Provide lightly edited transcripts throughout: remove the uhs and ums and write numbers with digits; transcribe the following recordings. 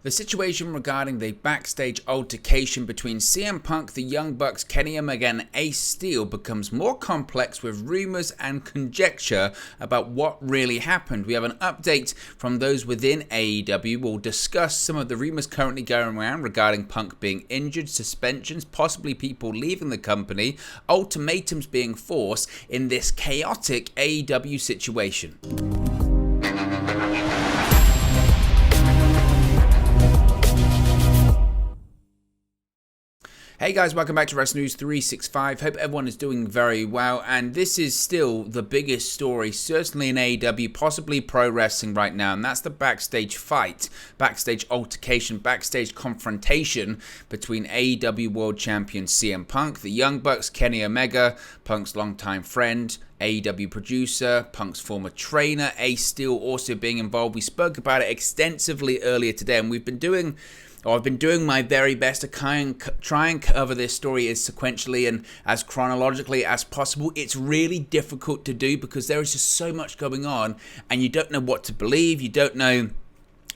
The situation regarding the backstage altercation between CM Punk, the Young Bucks, Kenny Omega and Ace Steel becomes more complex with rumors and conjecture about what really happened. We have an update from those within AEW. We'll discuss some of the rumors currently going around regarding Punk being injured, suspensions, possibly people leaving the company, ultimatums being forced in this chaotic AEW situation. Hey guys, welcome back to Wrestling News 365. Hope everyone is doing very well, and this is still the biggest story, certainly in AEW, possibly pro wrestling right now, and that's the backstage fight, backstage altercation, backstage confrontation between AEW World Champion CM Punk, the Young Bucks, Kenny Omega, Punk's longtime friend, AEW producer, Punk's former trainer, Ace Steel also being involved. We spoke about it extensively earlier today, and I've been doing my very best to try and cover this story as sequentially and as chronologically as possible. It's really difficult to do because there is just so much going on and you don't know what to believe. You don't know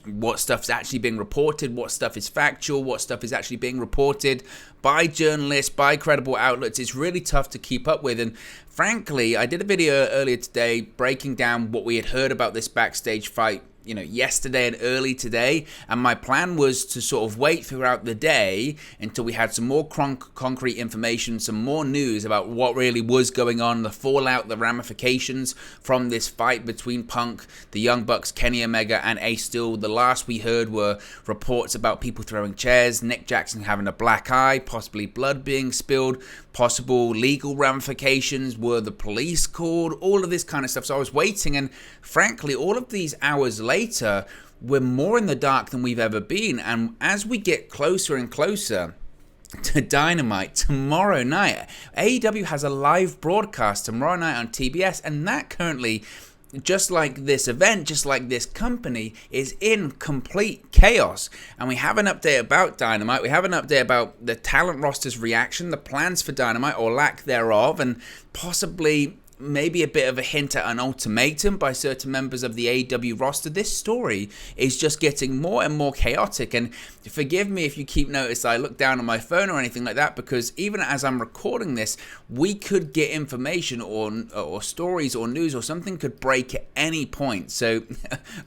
what stuff's actually being reported, what stuff is factual, what stuff is actually being reported by journalists, by credible outlets. It's really tough to keep up with. And frankly, I did a video earlier today breaking down what we had heard about this backstage fight yesterday and early today, and my plan was to sort of wait throughout the day until we had some more concrete information, some more news about what really was going on, the fallout, the ramifications from this fight between Punk, the Young Bucks, Kenny Omega and Ace Steel. The last we heard were reports about people throwing chairs, Nick Jackson having a black eye, possibly blood being spilled, possible legal ramifications, were the police called, all of this kind of stuff. So I was waiting, and frankly, all of these hours later, we're more in the dark than we've ever been. And as we get closer and closer to Dynamite tomorrow night, AEW has a live broadcast tomorrow night on TBS, and that currently, just like this event, just like this company, is in complete chaos. And we have an update about Dynamite. We have an update about the talent roster's reaction, the plans for Dynamite or lack thereof, and possibly maybe a bit of a hint at an ultimatum by certain members of the AEW roster. This story is just getting more and more chaotic, and forgive me if you keep notice I look down on my phone or anything like that, because even as I'm recording this, we could get information or stories or news or something could break at any point. So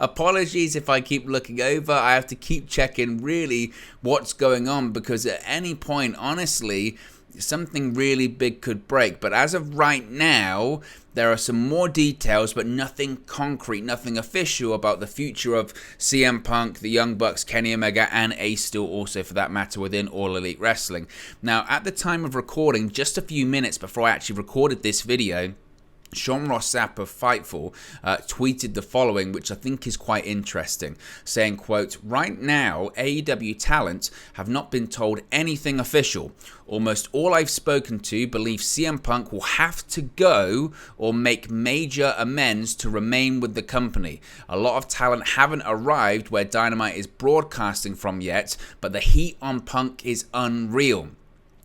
apologies if I keep looking over. I have to keep checking really what's going on, because at any point, honestly, something really big could break. But as of right now, there are some more details, but nothing concrete, nothing official about the future of CM Punk, the Young Bucks, Kenny Omega, and Ace Steel, also for that matter, within All Elite Wrestling. Now, at the time of recording, just a few minutes before I actually recorded this video, Sean Ross Sapp of Fightful tweeted the following, which I think is quite interesting, saying, quote, "Right now, AEW talent have not been told anything official. Almost all I've spoken to believe CM Punk will have to go or make major amends to remain with the company. A lot of talent haven't arrived where Dynamite is broadcasting from yet, but the heat on Punk is unreal."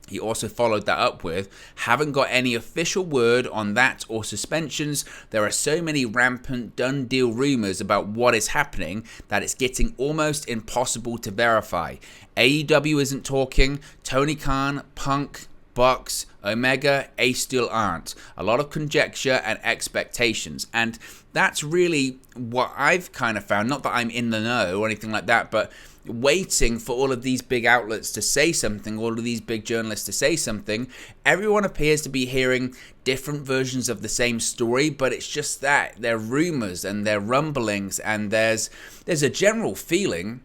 He also followed that up with, "Haven't got any official word on that or suspensions. There are so many rampant done deal rumors about what is happening that it's getting almost impossible to verify. AEW isn't talking. Tony Khan, Punk, Bucks, Omega, Ace Steel aren't. A lot of conjecture and expectations." And that's really what I've kind of found. Not that I'm in the know or anything like that, but waiting for all of these big outlets to say something, all of these big journalists to say something. Everyone appears to be hearing different versions of the same story, but it's just that they're rumors and they're rumblings, and there's a general feeling.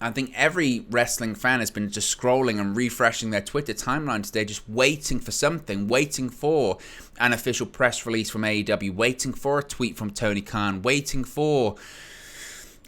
I think every wrestling fan has been just scrolling and refreshing their Twitter timeline today, just waiting for something, waiting for an official press release from AEW, waiting for a tweet from Tony Khan, waiting for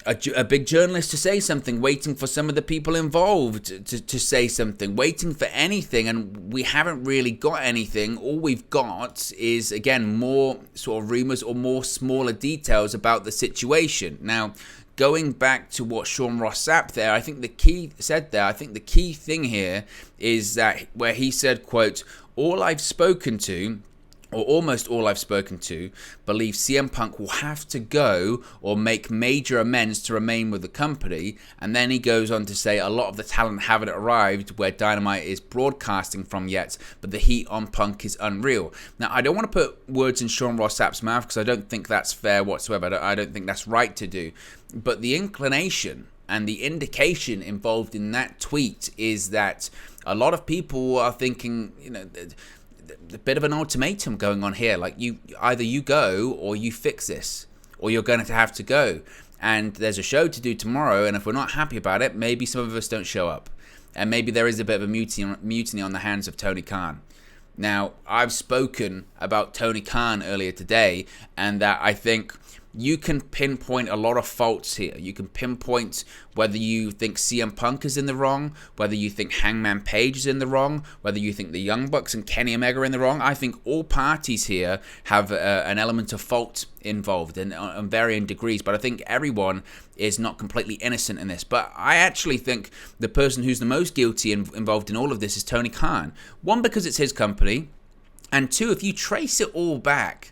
a big journalist to say something, waiting for some of the people involved to say something, waiting for anything, and we haven't really got anything. All we've got is, again, more sort of rumors or more smaller details about the situation. Now, going back to what Sean Ross Sapp there, I think the key thing here is that where he said, quote, "All I've spoken to or almost all I've spoken to, believe CM Punk will have to go or make major amends to remain with the company. And then he goes on to say a lot of the talent haven't arrived where Dynamite is broadcasting from yet, but the heat on Punk is unreal. Now, I don't want to put words in Sean Ross Sapp's mouth because I don't think that's fair whatsoever. I don't think that's right to do. But the inclination and the indication involved in that tweet is that a lot of people are thinking, a bit of an ultimatum going on here. Like, either you go or you fix this, or you're going to have to go. And there's a show to do tomorrow, and if we're not happy about it, maybe some of us don't show up. And maybe there is a bit of a mutiny on the hands of Tony Khan. Now, I've spoken about Tony Khan earlier today, and that I think you can pinpoint a lot of faults here. You can pinpoint whether you think CM Punk is in the wrong, whether you think Hangman Page is in the wrong, whether you think the Young Bucks and Kenny Omega are in the wrong. I think all parties here have an element of fault involved in on varying degrees, but I think everyone is not completely innocent in this. But I actually think the person who's the most guilty involved in all of this is Tony Khan. One, because it's his company, and two, if you trace it all back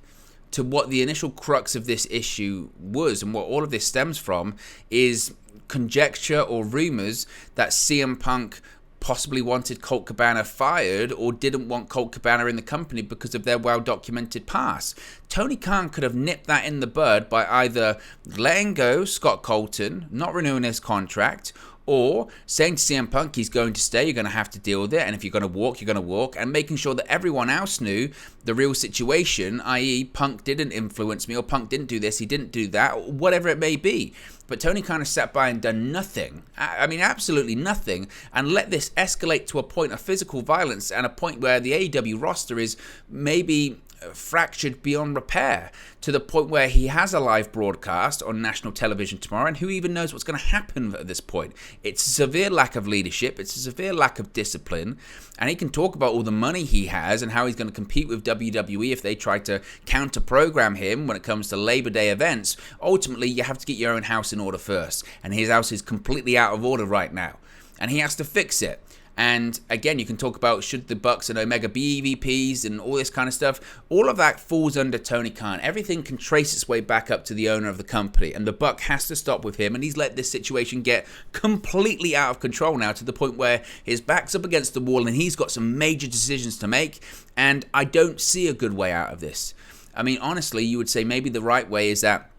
to what the initial crux of this issue was and what all of this stems from is conjecture or rumors that CM Punk possibly wanted Colt Cabana fired or didn't want Colt Cabana in the company because of their well-documented past. Tony Khan could have nipped that in the bud by either letting go Scott Colton, not renewing his contract, or saying to CM Punk, he's going to stay, you're going to have to deal with it, and if you're going to walk, you're going to walk, and making sure that everyone else knew the real situation, i.e. Punk didn't influence me, or Punk didn't do this, he didn't do that, or whatever it may be. But Tony kind of sat by and done nothing, I mean absolutely nothing, and let this escalate to a point of physical violence and a point where the AEW roster is maybe fractured beyond repair, to the point where he has a live broadcast on national television tomorrow, and who even knows what's going to happen at this point. It's a severe lack of leadership, it's a severe lack of discipline, and he can talk about all the money he has and how he's going to compete with WWE if they try to counter-program him when it comes to Labor Day events. Ultimately, you have to get your own house in order first, and his house is completely out of order right now, and he has to fix it. And again, you can talk about should the Bucks and Omega be EVPs and all this kind of stuff. All of that falls under Tony Khan. Everything can trace its way back up to the owner of the company. And the Buck has to stop with him. And he's let this situation get completely out of control now, to the point where his back's up against the wall and he's got some major decisions to make. And I don't see a good way out of this. I mean, honestly, you would say maybe the right way is that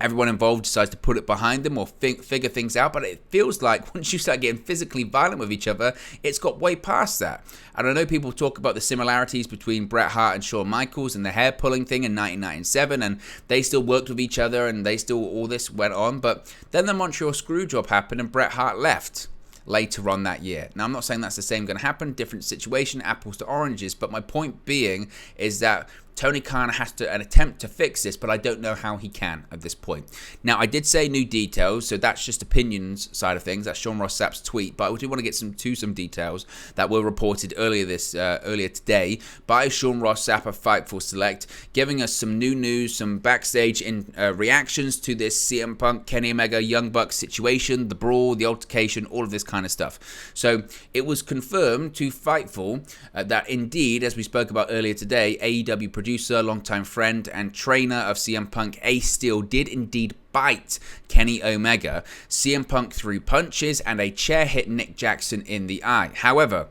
everyone involved decides to put it behind them or figure things out, but it feels like once you start getting physically violent with each other, it's got way past that. And I know people talk about the similarities between Bret Hart and Shawn Michaels and the hair pulling thing in 1997, and they still worked with each other and they still, all this went on, but then the Montreal Screwjob happened and Bret Hart left later on that year. Now, I'm not saying that's the same going to happen, different situation, apples to oranges, but my point being is that Tony Khan has to attempt to fix this, but I don't know how he can at this point. Now, I did say new details, so that's just opinions side of things. That's Sean Ross Sapp's tweet, but I do want to get some details that were reported earlier today by Sean Ross Sapp of Fightful Select, giving us some new news, some backstage reactions to this CM Punk, Kenny Omega, Young Bucks situation, the brawl, the altercation, all of this kind of stuff. So it was confirmed to Fightful that indeed, as we spoke about earlier today, AEW producer, longtime friend and trainer of CM Punk, Ace Steel, did indeed bite Kenny Omega. CM Punk threw punches and a chair hit Nick Jackson in the eye. However,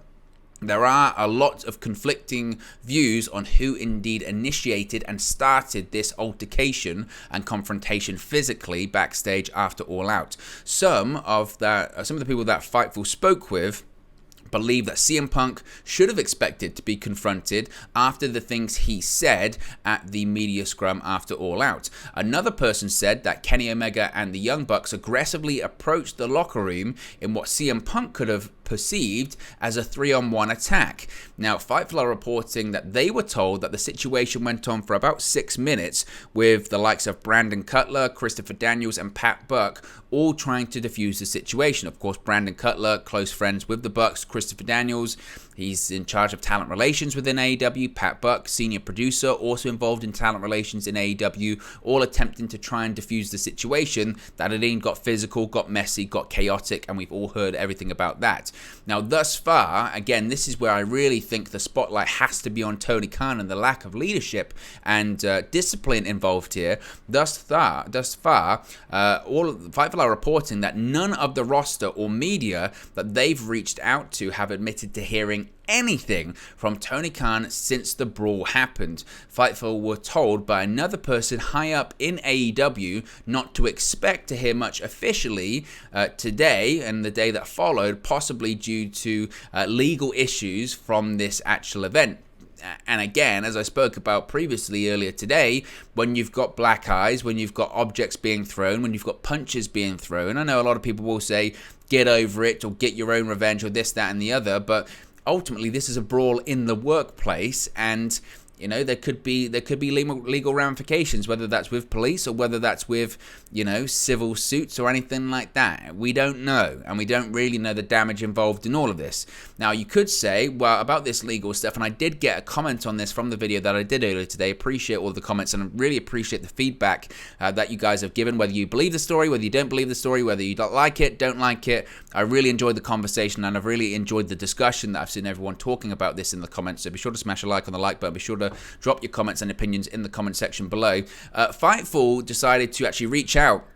there are a lot of conflicting views on who indeed initiated and started this altercation and confrontation physically backstage after All Out. Some of the people that Fightful spoke with believe that CM Punk should have expected to be confronted after the things he said at the media scrum after All Out. Another person said that Kenny Omega and the Young Bucks aggressively approached the locker room in what CM Punk could have perceived as a 3-on-1 attack. Now, Fightful are reporting that they were told that the situation went on for about 6 minutes, with the likes of Brandon Cutler, Christopher Daniels, and Pat Buck all trying to defuse the situation. Of course, Brandon Cutler, close friends with the Bucks. Christopher Daniels, he's in charge of talent relations within AEW. Pat Buck, senior producer, also involved in talent relations in AEW, all attempting to try and defuse the situation that it got physical, got messy, got chaotic, and we've all heard everything about that. Now, thus far, again, this is where I really think the spotlight has to be on Tony Khan and the lack of leadership and discipline involved here. Thus far, all of Fightful are reporting that none of the roster or media that they've reached out to have admitted to hearing anything from Tony Khan since the brawl happened. Fightful were told by another person high up in AEW not to expect to hear much officially today and the day that followed, possibly due to legal issues from this actual event. And again, as I spoke about previously earlier today, when you've got black eyes, when you've got objects being thrown, when you've got punches being thrown, I know a lot of people will say, get over it, or get your own revenge, or this, that, and the other, but ultimately this is a brawl in the workplace, and you know, there could be legal ramifications, whether that's with police or whether that's with, you know, civil suits or anything like that. We don't know, and we don't really know the damage involved in all of this. Now, you could say, well, about this legal stuff, and I did get a comment on this from the video that I did earlier today. Appreciate all the comments, and I really appreciate the feedback that you guys have given, whether you believe the story, whether you don't believe the story, whether you don't like it. I really enjoyed the conversation, and I've really enjoyed the discussion that I've seen everyone talking about this in the comments. So be sure to smash a like on the like button. Be sure to drop your comments and opinions in the comment section below. Fightful decided to actually reach out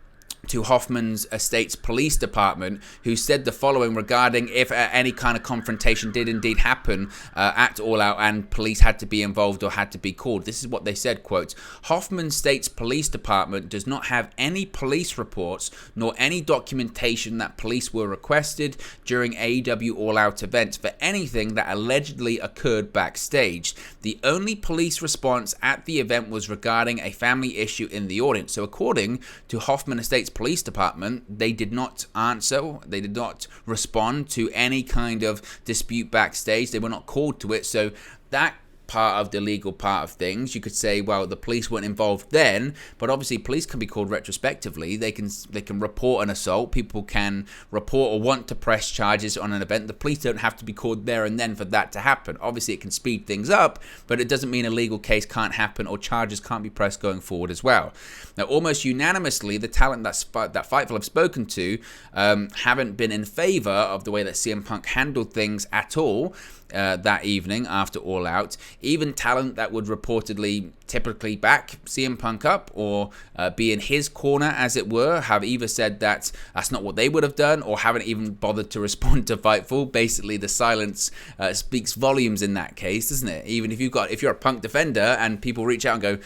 to Hoffman's Estate's police department, who said the following regarding if any kind of confrontation did indeed happen at All Out and police had to be involved or had to be called. This is what they said, quote, Hoffman State's police department does not have any police reports nor any documentation that police were requested during AEW All Out events for anything that allegedly occurred backstage. The only police response at the event was regarding a family issue in the audience. So according to Hoffman Estate's police department, they did not answer, they did not respond to any kind of dispute backstage. They were not called to it. So that part of the legal part of things, you could say, well, the police weren't involved then, but obviously police can be called retrospectively. They can report an assault. People can report or want to press charges on an event. The police don't have to be called there and then for that to happen. Obviously it can speed things up, but it doesn't mean a legal case can't happen or charges can't be pressed going forward as well. Now, almost unanimously, the talent that Fightful have spoken to haven't been in favor of the way that CM Punk handled things at all that evening after All Out. Even talent that would reportedly typically back CM Punk up or be in his corner, as it were, have either said that that's not what they would have done or haven't even bothered to respond to Fightful. Basically, the silence speaks volumes in that case, doesn't it? Even if you're a Punk defender and people reach out and go,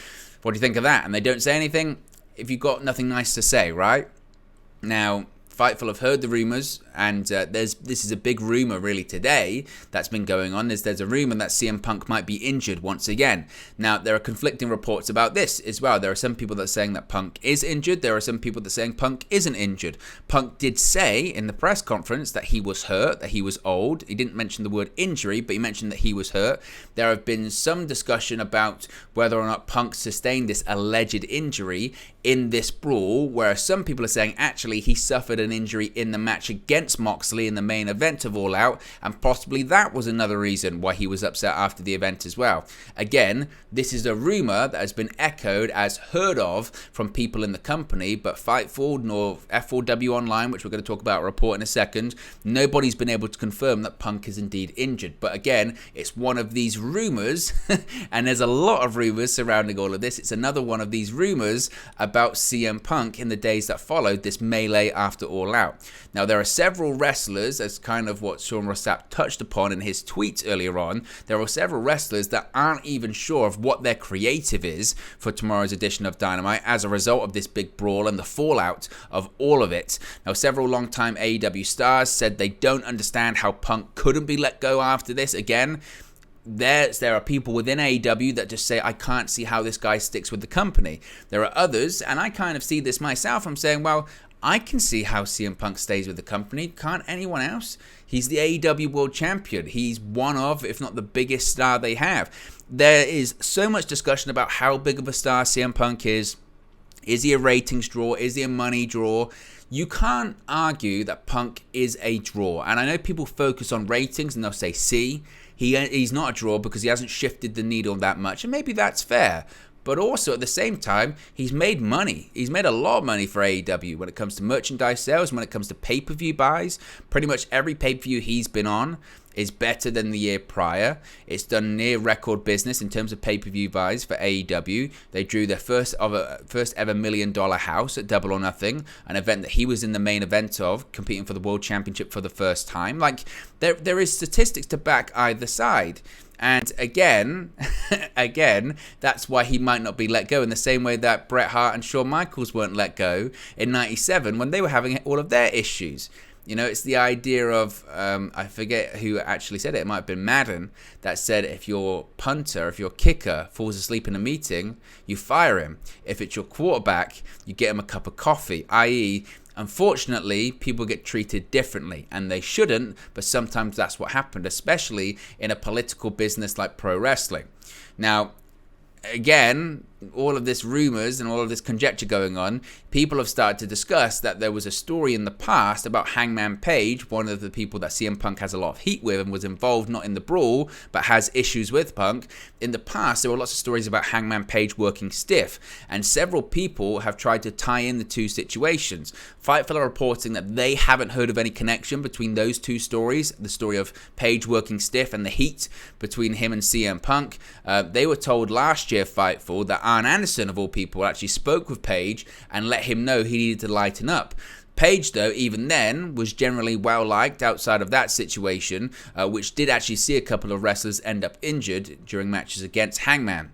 what do you think of that? And they don't say anything, if you've got nothing nice to say, right? Now, Fightful have heard the rumors, and this is a big rumor really today that's been going on. There's a rumor that CM Punk might be injured once again. Now, there are conflicting reports about this as well. There are some people that are saying that Punk is injured. There are some people that are saying Punk isn't injured. Punk did say in the press conference that he was hurt, that he was old. He didn't mention the word injury, but he mentioned that he was hurt. There have been some discussion about whether or not Punk sustained this alleged injury in this brawl, where some people are saying actually he suffered an injury in the match against Moxley in the main event of All Out, and possibly that was another reason why he was upset after the event as well. Again, this is a rumor that has been echoed as heard of from people in the company, but Fightful nor F4W Online, which we're going to talk about a report in a second, nobody's been able to confirm that Punk is indeed injured. But again, it's one of these rumors, and there's a lot of rumors surrounding all of this. It's another one of these rumors about CM Punk in the days that followed this melee after All Out. Now, there are several wrestlers, as kind of what Sean Rossap touched upon in his tweets earlier on, there are several wrestlers that aren't even sure of what their creative is for tomorrow's edition of Dynamite as a result of this big brawl and the fallout of all of it. Now, several longtime AEW stars said they don't understand how Punk couldn't be let go after this. Again, there are people within AEW that just say, I can't see how this guy sticks with the company. There are others, and I kind of see this myself, I'm saying, well, I can see how CM Punk stays with the company. Can't anyone else? He's the AEW World Champion. He's one of, if not the biggest star they have. There is so much discussion about how big of a star CM Punk is. Is he a ratings draw? Is he a money draw? You can't argue that Punk is a draw. And I know people focus on ratings and they'll say, see, he's not a draw because he hasn't shifted the needle that much. And maybe that's fair. But also at the same time, he's made money. He's made a lot of money for AEW when it comes to merchandise sales, when it comes to pay-per-view buys. Pretty much every pay-per-view he's been on is better than the year prior. It's done near record business in terms of pay-per-view buys for AEW. They drew their first ever $1 million house at Double or Nothing, an event that he was in the main event of, competing for the World Championship for the first time. Like, there is statistics to back either side. And again, that's why he might not be let go in the same way that Bret Hart and Shawn Michaels weren't let go in '97 when they were having all of their issues. You know, it's the idea of, I forget who actually said it. It might have been Madden that said if your punter, if your kicker falls asleep in a meeting, you fire him. If it's your quarterback, you get him a cup of coffee, i.e., unfortunately, people get treated differently, and they shouldn't, but sometimes that's what happened, especially in a political business like pro wrestling. Now, again, all of this rumors and all of this conjecture going on, people have started to discuss that there was a story in the past about Hangman Page, one of the people that CM Punk has a lot of heat with and was involved not in the brawl, but has issues with Punk. In the past, there were lots of stories about Hangman Page working stiff, and several people have tried to tie in the two situations. Fightful are reporting that they haven't heard of any connection between those two stories, the story of Page working stiff and the heat between him and CM Punk. They were told last year, Fightful, that Arn Anderson, of all people, actually spoke with Page and let him know he needed to lighten up. Page, though, even then, was generally well-liked outside of that situation, which did actually see a couple of wrestlers end up injured during matches against Hangman.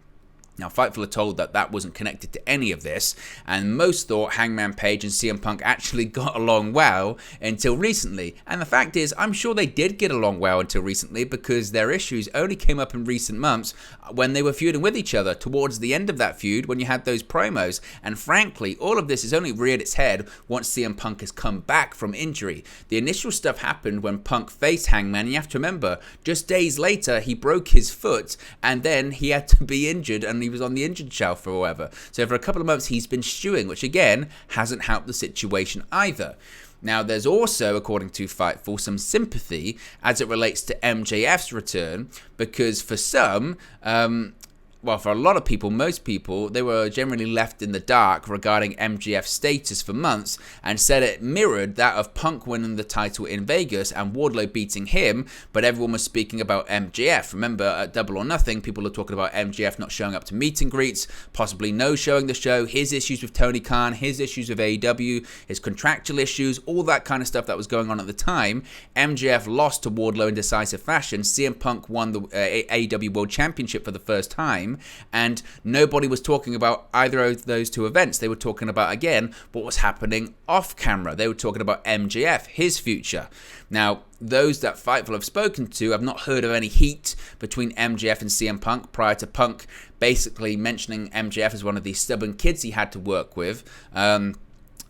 Now, Fightful are told that that wasn't connected to any of this, and most thought Hangman Page and CM Punk actually got along well until recently. And the fact is, I'm sure they did get along well until recently, because their issues only came up in recent months when they were feuding with each other towards the end of that feud when you had those promos. And frankly, all of this has only reared its head once CM Punk has come back from injury. The initial stuff happened when Punk faced Hangman, and you have to remember, just days later, he broke his foot, and then he had to be injured, and he was on the injured shelf or whatever. So for a couple of months he's been stewing, which again hasn't helped the situation either. Now, there's also, according to Fightful, some sympathy as it relates to MJF's return, because for some, for a lot of people, most people, they were generally left in the dark regarding MJF's status for months, and said it mirrored that of Punk winning the title in Vegas and Wardlow beating him, but everyone was speaking about MJF. Remember, at Double or Nothing, people are talking about MJF not showing up to meet and greets, possibly no-showing the show, his issues with Tony Khan, his issues with AEW, his contractual issues, all that kind of stuff that was going on at the time. MJF lost to Wardlow in decisive fashion. CM Punk won the AEW World Championship for the first time, and nobody was talking about either of those two events. They were talking about, again, what was happening off camera. They were talking about MJF, his future. Now, those that Fightful have spoken to have not heard of any heat between MJF and CM Punk prior to Punk basically mentioning MJF as one of these stubborn kids he had to work with.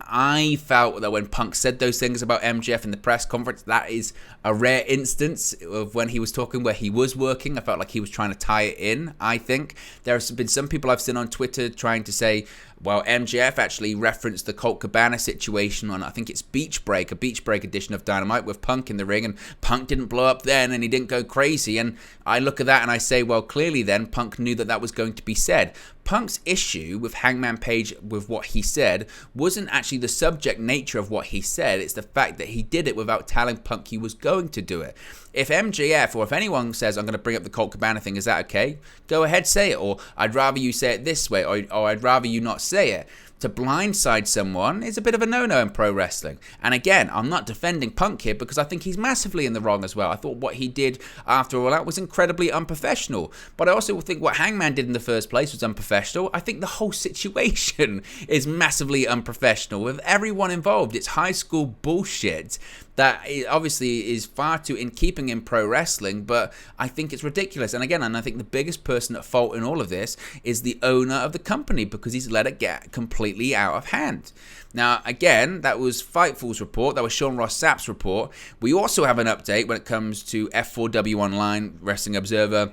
I felt that when Punk said those things about MJF in the press conference, that is a rare instance of when he was talking where he was working. I felt like he was trying to tie it in, I think. There have been some people I've seen on Twitter trying to say, well, MJF actually referenced the Colt Cabana situation on, I think it's Beach Break, a Beach Break edition of Dynamite with Punk in the ring, and Punk didn't blow up then and he didn't go crazy. And I look at that and I say, well, clearly then Punk knew that that was going to be said. Punk's issue with Hangman Page with what he said wasn't actually the subject nature of what he said. It's the fact that he did it without telling Punk he was going to do it. If MJF or if anyone says, I'm going to bring up the Colt Cabana thing, is that okay? Go ahead, say it. Or I'd rather you say it this way, or I'd rather you not say it. To blindside someone is a bit of a no-no in pro wrestling. And again, I'm not defending Punk here because I think he's massively in the wrong as well. I thought what he did after all that was incredibly unprofessional. But I also think what Hangman did in the first place was unprofessional. I think the whole situation is massively unprofessional with everyone involved. It's high school bullshit that obviously is far too in keeping in pro wrestling, but I think it's ridiculous. And again, I think the biggest person at fault in all of this is the owner of the company because he's let it get completely out of hand. Now, again, that was Fightful's report. That was Sean Ross Sapp's report. We also have an update when it comes to F4W Online, Wrestling Observer,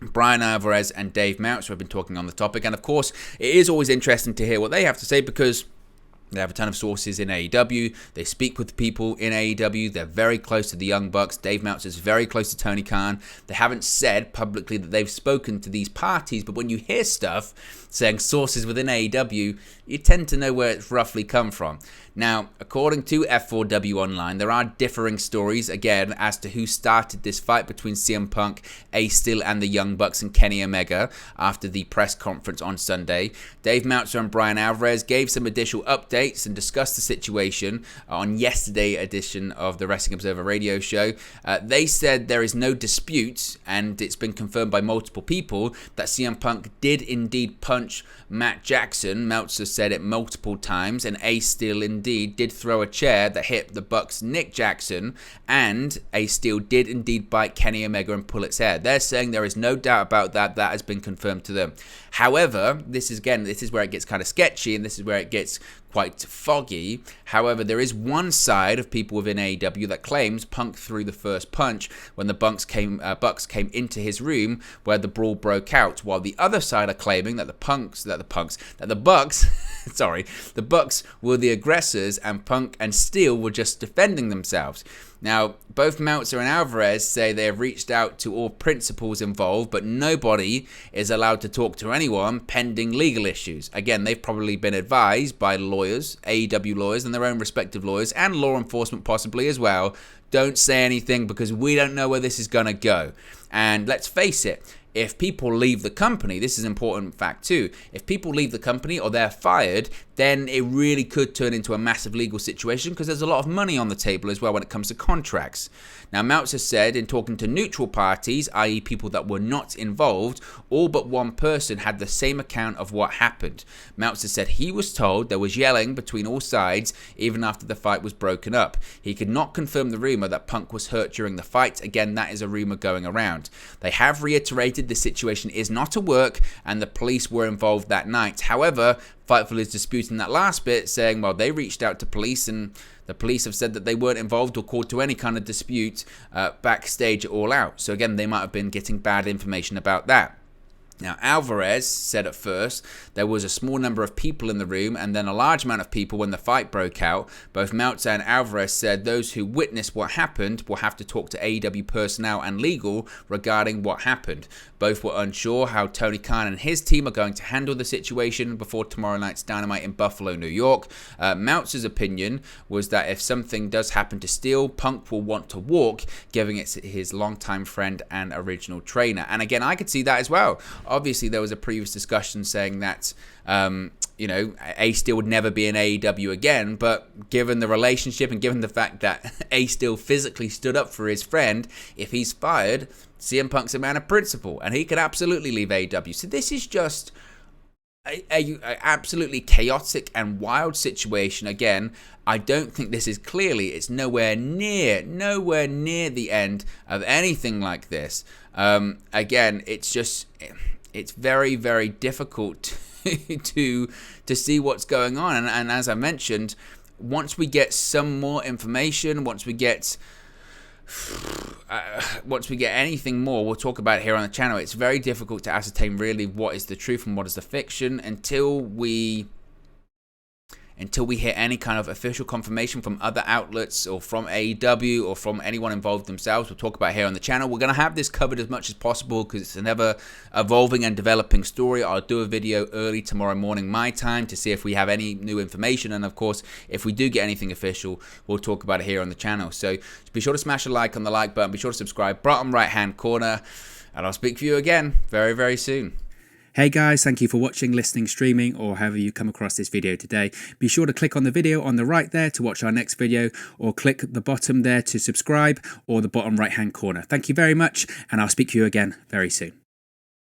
Brian Alvarez and Dave Mounts, who have been talking on the topic. And of course, it is always interesting to hear what they have to say because They have a ton of sources in AEW. They speak with people in AEW. They're very close to the Young Bucks. Dave Meltzer's very close to Tony Khan. They haven't said publicly that they've spoken to these parties, but when you hear stuff saying sources within AEW, you tend to know where it's roughly come from. Now, according to F4W Online, there are differing stories, again, as to who started this fight between CM Punk, Ace Steel, and the Young Bucks and Kenny Omega after the press conference on Sunday. Dave Meltzer and Brian Alvarez gave some additional updates and discussed the situation on yesterday's edition of the Wrestling Observer radio show. They said there is no dispute, and it's been confirmed by multiple people, that CM Punk did indeed punch Matt Jackson. Meltzer said it multiple times, and Ace Steel indeed did throw a chair that hit the Bucks' Nick Jackson, and Ace Steel did indeed bite Kenny Omega and pull its hair. They're saying there is no doubt about that. That has been confirmed to them. However, this is where it gets kind of sketchy, and this is where it gets quite foggy. However, there is one side of people within AEW that claims Punk threw the first punch when the Bucks came into his room where the brawl broke out, while the other side are claiming that the Bucks the Bucks were the aggressors and Punk and Steel were just defending themselves. Now, both Meltzer and Alvarez say they have reached out to all principals involved, but nobody is allowed to talk to anyone pending legal issues. Again, they've probably been advised by lawyers, AEW lawyers, and their own respective lawyers, and law enforcement possibly as well. Don't say anything because we don't know where this is going to go. And let's face it, if people leave the company, this is an important fact too, if people leave the company or they're fired, then it really could turn into a massive legal situation because there's a lot of money on the table as well when it comes to contracts. Now, Meltzer said in talking to neutral parties, i.e. people that were not involved, all but one person had the same account of what happened. Meltzer said he was told there was yelling between all sides even after the fight was broken up. He could not confirm the rumor that Punk was hurt during the fight. Again, that is a rumor going around. They have reiterated the situation is not a work and the police were involved that night. However, Fightful is disputing that last bit, saying, well, they reached out to police and the police have said that they weren't involved or called to any kind of dispute backstage at All Out. So again, they might have been getting bad information about that. Now, Alvarez said at first there was a small number of people in the room and then a large amount of people when the fight broke out. Both Meltzer and Alvarez said those who witnessed what happened will have to talk to AEW personnel and legal regarding what happened. Both were unsure how Tony Khan and his team are going to handle the situation before tomorrow night's Dynamite in Buffalo, New York. Meltzer's opinion was that if something does happen to Steel, Punk will want to walk, giving it to his longtime friend and original trainer. And again, I could see that as well. Obviously, there was a previous discussion saying that, Ace Steel would never be in AEW again. But given the relationship and given the fact that Ace Steel physically stood up for his friend, if he's fired, CM Punk's a man of principle and he could absolutely leave AEW. So this is just a absolutely chaotic and wild situation. Again, I don't think this is it's nowhere near the end of anything like this. Again, it's very, very difficult to see what's going on. And as I mentioned, once we get some more information, once we get anything more, we'll talk about it here on the channel. It's very difficult to ascertain really what is the truth and what is the fiction until we hear any kind of official confirmation from other outlets or from AEW or from anyone involved themselves. We'll talk about it here on the channel. We're going to have this covered as much as possible because it's an ever evolving and developing story. I'll do a video early tomorrow morning my time to see if we have any new information, and of course if we do get anything official, we'll talk about it here on the channel. So be sure to smash a like on the like button, be sure to subscribe, bottom right hand corner, and I'll speak to you again very, very soon. Hey guys, thank you for watching, listening, streaming, or however you come across this video today. Be sure to click on the video on the right there to watch our next video, or click the bottom there to subscribe, or the bottom right hand corner. Thank you very much, and I'll speak to you again very soon.